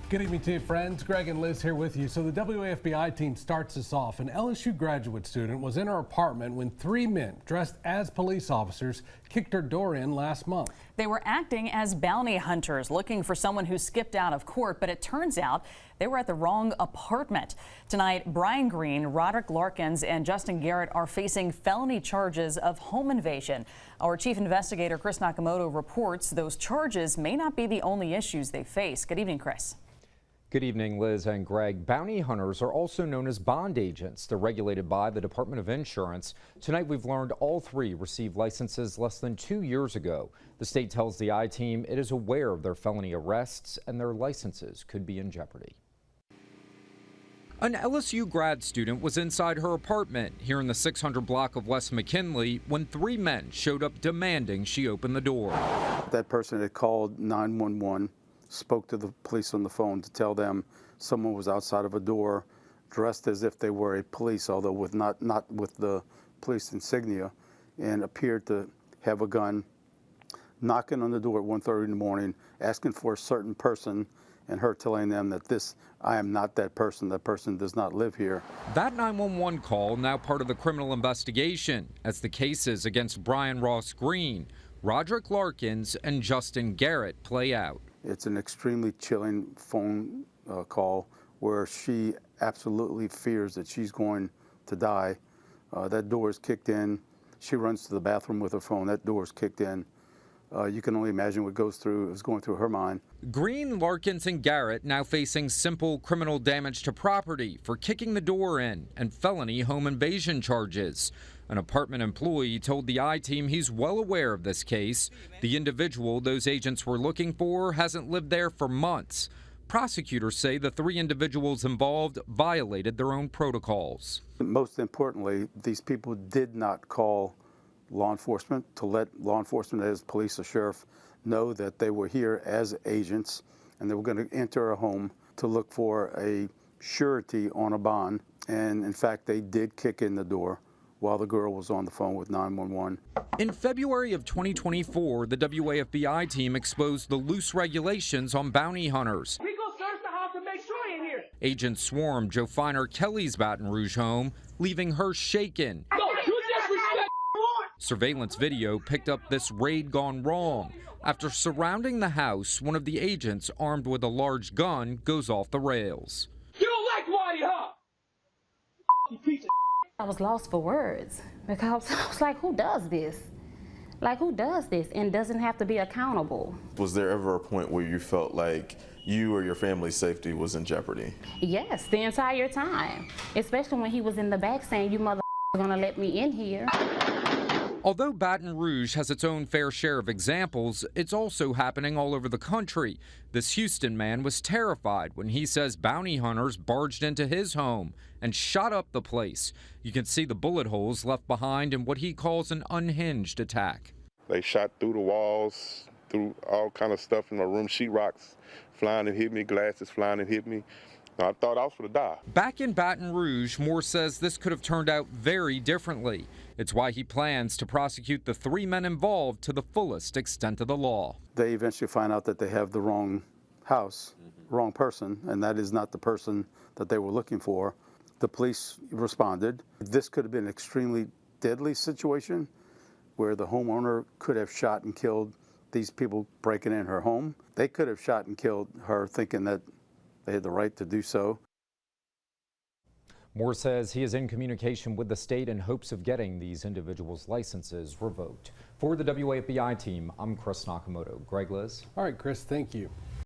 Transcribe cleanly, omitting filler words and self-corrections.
Good evening to you, friends. Greg and Liz here with you. So the WAFBI team starts us off. An LSU graduate student was in her apartment when three men dressed as police officers kicked her door in last month. They were acting as bounty hunters looking for someone who skipped out of court, but it turns out they were at the wrong apartment. Tonight, Brian Green, Roderick Larkins, and Justin Garrett are facing felony charges of home invasion. Our chief investigator, Chris Nakamoto, reports those charges may not be the only issues they face. Good evening, Chris. Good evening, Liz and Greg. Bounty hunters are also known as bond agents. They're regulated by the Department of Insurance. Tonight, we've learned all three received licenses less than 2 years ago. The state tells the I-Team it is aware of their felony arrests and their licenses could be in jeopardy. An LSU grad student was inside her apartment here in the 600 block of West McKinley when three men showed up demanding she open the door. That person had called 911. Spoke to the police on the phone to tell them someone was outside of a door dressed as if they were a police, although with not with the police insignia, and appeared to have a gun, knocking on the door at 1:30 in the morning, asking for a certain person, and her telling them that I am not that person does not live here. That 911 call now part of the criminal investigation as the cases against Brian Ross Green, Roderick Larkins, and Justin Garrett play out. It's an extremely chilling phone call where she absolutely fears that she's going to die. That door is kicked in. She runs to the bathroom with her phone. That door is kicked in. You can only imagine what is going through her mind. Green, Larkins, and Garrett now facing simple criminal damage to property for kicking the door in and felony home invasion charges. An apartment employee told the I-Team he's well aware of this case. The individual those agents were looking for hasn't lived there for months. Prosecutors say the three individuals involved violated their own protocols. Most importantly, these people did not call law enforcement to let law enforcement, as police or sheriff, know that they were here as agents and they were going to enter a home to look for a surety on a bond. And in fact, they did kick in the door while the girl was on the phone with 911. In February of 2024, the WAFBI team exposed the loose regulations on bounty hunters. We go search the house and make sure he in here. Agents swarmed Joe Finer Kelly's Baton Rouge home, leaving her shaken. No, you disrespect. Surveillance video picked up this raid gone wrong. After surrounding the house, one of the agents, armed with a large gun, goes off the rails. You don't like Waddy, huh? You piece of. I was lost for words because I was like, who does this? Like, who does this and doesn't have to be accountable? Was there ever a point where you felt like you or your family's safety was in jeopardy? Yes, the entire time, especially when he was in the back saying, you mother gonna let me in here. Although Baton Rouge has its own fair share of examples, it's also happening all over the country. This Houston man was terrified when he says bounty hunters barged into his home and shot up the place. You can see the bullet holes left behind in what he calls an unhinged attack. They shot through the walls, through all kind of stuff in my room, sheetrocks flying and hit me, glasses flying and hit me. I thought I was going to die. Back in Baton Rouge, Moore says this could have turned out very differently. It's why he plans to prosecute the three men involved to the fullest extent of the law. They eventually find out that they have the wrong house, wrong person, and that is not the person that they were looking for. The police responded. This could have been an extremely deadly situation where the homeowner could have shot and killed these people breaking in her home. They could have shot and killed her thinking that they had the right to do so. Moore says he is in communication with the state in hopes of getting these individuals' licenses revoked. For the WAFBI team, I'm Chris Nakamoto. Greg, Liz. All right, Chris, thank you.